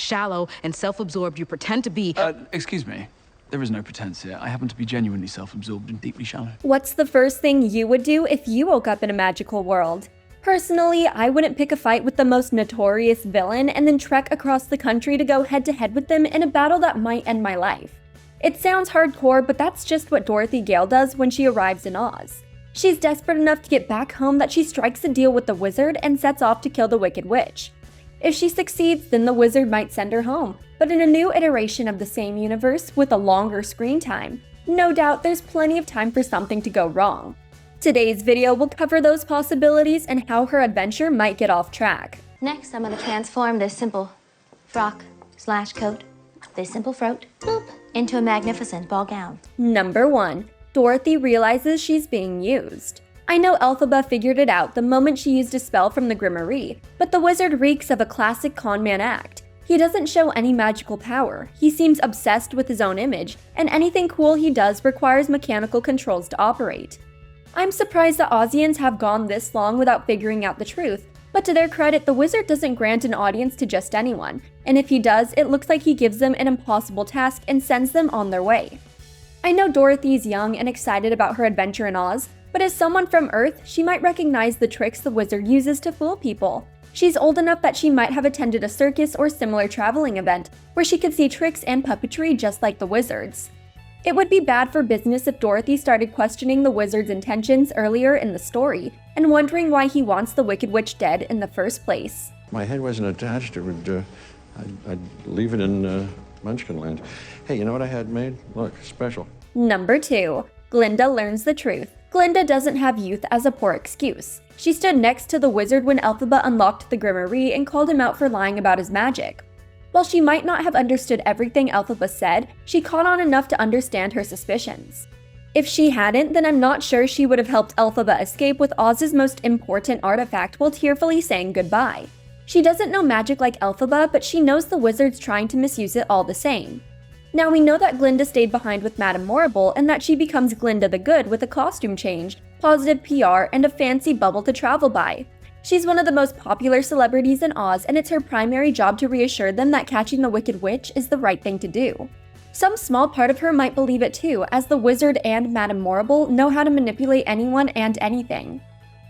shallow and self-absorbed you pretend to be. Excuse me. There is no pretense here. I happen to be genuinely self-absorbed and deeply shallow. What's the first thing you would do if you woke up in a magical world? Personally, I wouldn't pick a fight with the most notorious villain and then trek across the country to go head-to-head with them in a battle that might end my life. It sounds hardcore, but that's just what Dorothy Gale does when she arrives in Oz. She's desperate enough to get back home that she strikes a deal with the wizard and sets off to kill the Wicked Witch. If she succeeds, then the wizard might send her home, but in a new iteration of the same universe with a longer screen time, no doubt there's plenty of time for something to go wrong. Today's video will cover those possibilities and how her adventure might get off track. Next, I'm going to transform this simple frock/coat, this simple throat, boop, into a magnificent ball gown. Number 1. Dorothy realizes she's being used. I know Elphaba figured it out the moment she used a spell from the Grimoire, but the wizard reeks of a classic conman act. He doesn't show any magical power, he seems obsessed with his own image, and anything cool he does requires mechanical controls to operate. I'm surprised the Ozians have gone this long without figuring out the truth, but to their credit, the wizard doesn't grant an audience to just anyone, and if he does, it looks like he gives them an impossible task and sends them on their way. I know Dorothy's young and excited about her adventure in Oz, but as someone from Earth, she might recognize the tricks the wizard uses to fool people. She's old enough that she might have attended a circus or similar traveling event, where she could see tricks and puppetry just like the wizard's. It would be bad for business if Dorothy started questioning the wizard's intentions earlier in the story, and wondering why he wants the Wicked Witch dead in the first place. My head wasn't attached, I'd leave it in Munchkinland. Hey, you know what I had made? Look, special. Number 2. Glinda learns the truth. Glinda doesn't have youth as a poor excuse. She stood next to the wizard when Elphaba unlocked the Grimoire and called him out for lying about his magic. While she might not have understood everything Elphaba said, she caught on enough to understand her suspicions. If she hadn't, then I'm not sure she would have helped Elphaba escape with Oz's most important artifact while tearfully saying goodbye. She doesn't know magic like Elphaba, but she knows the wizard's trying to misuse it all the same. Now we know that Glinda stayed behind with Madame Morrible and that she becomes Glinda the Good with a costume change, positive PR, and a fancy bubble to travel by. She's one of the most popular celebrities in Oz, and it's her primary job to reassure them that catching the Wicked Witch is the right thing to do. Some small part of her might believe it too, as the wizard and Madame Morrible know how to manipulate anyone and anything.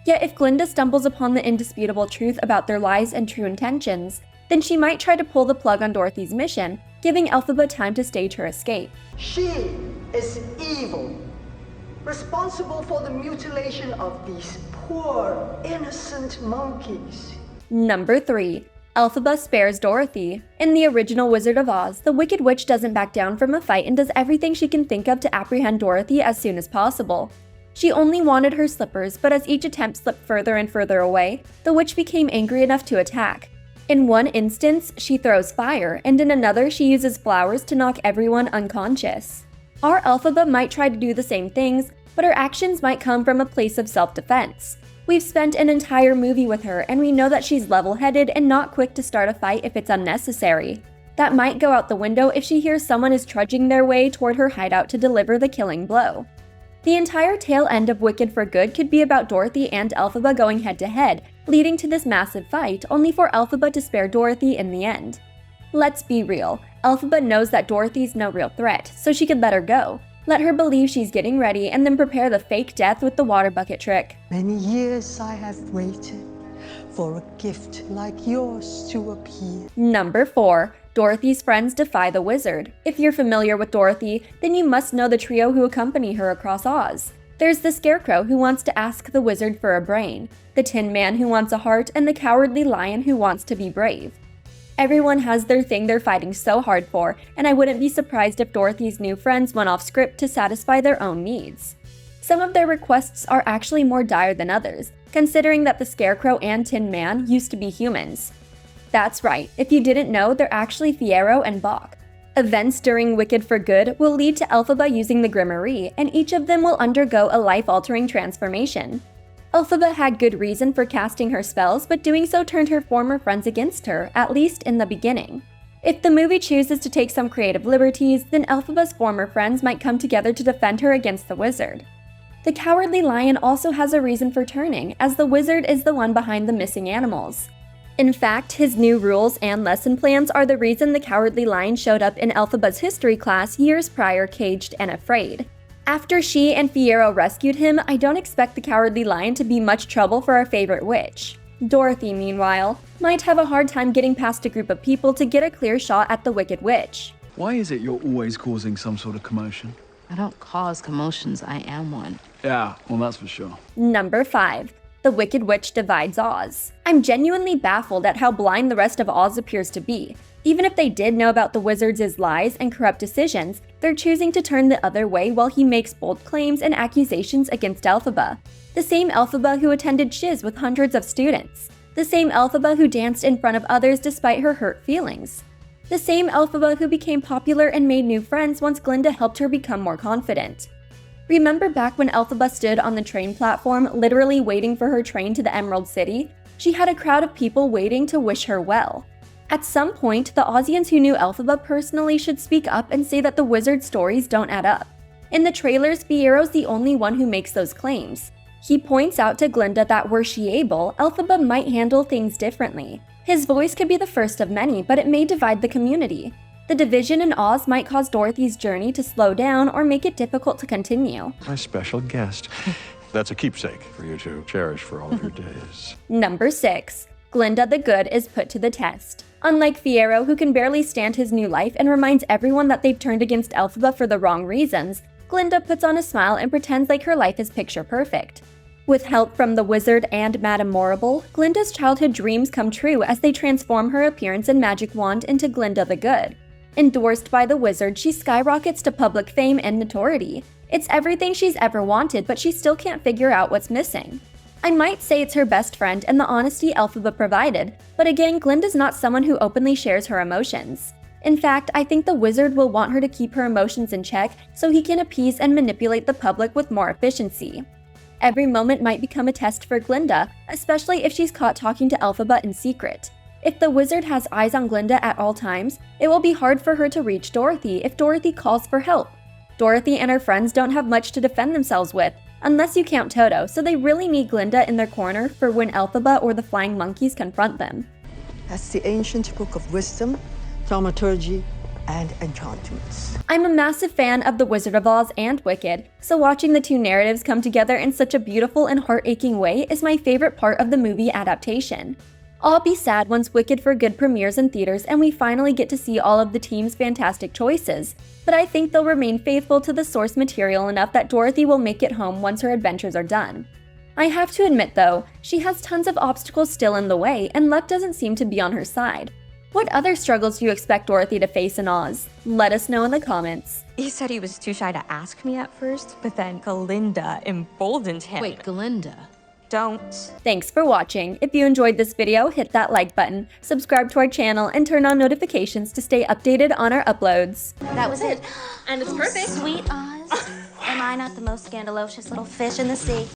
Yet if Glinda stumbles upon the indisputable truth about their lies and true intentions, then she might try to pull the plug on Dorothy's mission, giving Elphaba time to stage her escape. She is evil, responsible for the mutilation of these poor, innocent monkeys. Number 3. Elphaba spares Dorothy. In the original Wizard of Oz, the Wicked Witch doesn't back down from a fight and does everything she can think of to apprehend Dorothy as soon as possible. She only wanted her slippers, but as each attempt slipped further and further away, the witch became angry enough to attack. In one instance, she throws fire, and in another, she uses flowers to knock everyone unconscious. Our Elphaba might try to do the same things, but her actions might come from a place of self-defense. We've spent an entire movie with her, and we know that she's level-headed and not quick to start a fight if it's unnecessary. That might go out the window if she hears someone is trudging their way toward her hideout to deliver the killing blow. The entire tail end of Wicked for Good could be about Dorothy and Elphaba going head-to-head, leading to this massive fight, only for Elphaba to spare Dorothy in the end. Let's be real, Elphaba knows that Dorothy's no real threat, so she could let her go. Let her believe she's getting ready and then prepare the fake death with the water bucket trick. Many years I have waited for a gift like yours to appear. Number 4. Dorothy's friends defy the wizard. If you're familiar with Dorothy, then you must know the trio who accompany her across Oz. There's the Scarecrow who wants to ask the wizard for a brain, the Tin Man who wants a heart, and the Cowardly Lion who wants to be brave. Everyone has their thing they're fighting so hard for, and I wouldn't be surprised if Dorothy's new friends went off script to satisfy their own needs. Some of their requests are actually more dire than others, considering that the Scarecrow and Tin Man used to be humans. That's right, if you didn't know, they're actually Fiero and Bok. Events during Wicked for Good will lead to Elphaba using the Grimoire, and each of them will undergo a life-altering transformation. Elphaba had good reason for casting her spells, but doing so turned her former friends against her, at least in the beginning. If the movie chooses to take some creative liberties, then Elphaba's former friends might come together to defend her against the wizard. The Cowardly Lion also has a reason for turning, as the wizard is the one behind the missing animals. In fact, his new rules and lesson plans are the reason the Cowardly Lion showed up in Elphaba's history class years prior, caged and afraid. After she and Fiyero rescued him, I don't expect the Cowardly Lion to be much trouble for our favorite witch. Dorothy, meanwhile, might have a hard time getting past a group of people to get a clear shot at the Wicked Witch. Why is it you're always causing some sort of commotion? I don't cause commotions, I am one. Yeah, well, that's for sure. Number 5. The Wicked Witch divides Oz. I'm genuinely baffled at how blind the rest of Oz appears to be. Even if they did know about the wizard's lies and corrupt decisions, they're choosing to turn the other way while he makes bold claims and accusations against Elphaba. The same Elphaba who attended shiz with hundreds of students. The same Elphaba who danced in front of others despite her hurt feelings. The same Elphaba who became popular and made new friends once Glinda helped her become more confident. Remember back when Elphaba stood on the train platform, literally waiting for her train to the Emerald City? She had a crowd of people waiting to wish her well. At some point, the Ozians who knew Elphaba personally should speak up and say that the wizard's stories don't add up. In the trailers, Fiyero's the only one who makes those claims. He points out to Glinda that were she able, Elphaba might handle things differently. His voice could be the first of many, but it may divide the community. The division in Oz might cause Dorothy's journey to slow down or make it difficult to continue. My special guest. That's a keepsake for you to cherish for all of your days. Number 6. Glinda the Good is put to the test. Unlike Fiyero, who can barely stand his new life and reminds everyone that they've turned against Elphaba for the wrong reasons, Glinda puts on a smile and pretends like her life is picture perfect. With help from the wizard and Madame Morrible, Glinda's childhood dreams come true as they transform her appearance and magic wand into Glinda the Good. Endorsed by the wizard, she skyrockets to public fame and notoriety. It's everything she's ever wanted, but she still can't figure out what's missing. I might say it's her best friend and the honesty Elphaba provided, but again, Glinda's not someone who openly shares her emotions. In fact, I think the wizard will want her to keep her emotions in check so he can appease and manipulate the public with more efficiency. Every moment might become a test for Glinda, especially if she's caught talking to Elphaba in secret. If the wizard has eyes on Glinda at all times, it will be hard for her to reach Dorothy if Dorothy calls for help. Dorothy and her friends don't have much to defend themselves with, unless you count Toto, so they really need Glinda in their corner for when Elphaba or the flying monkeys confront them. That's the ancient book of wisdom, thaumaturgy, and enchantments. I'm a massive fan of The Wizard of Oz and Wicked, so watching the two narratives come together in such a beautiful and heart-aching way is my favorite part of the movie adaptation. I'll be sad once Wicked for Good premieres in theaters and we finally get to see all of the team's fantastic choices, but I think they'll remain faithful to the source material enough that Dorothy will make it home once her adventures are done. I have to admit though, she has tons of obstacles still in the way and luck doesn't seem to be on her side. What other struggles do you expect Dorothy to face in Oz? Let us know in the comments. He said he was too shy to ask me at first, but then Glinda emboldened him. Wait, Glinda? Don't. Thanks for watching. If you enjoyed this video, hit that like button, subscribe to our channel, and turn on notifications to stay updated on our uploads. That was it. And it's perfect. Sweet Oz. Am I not the most scandalocious little fish in the sea?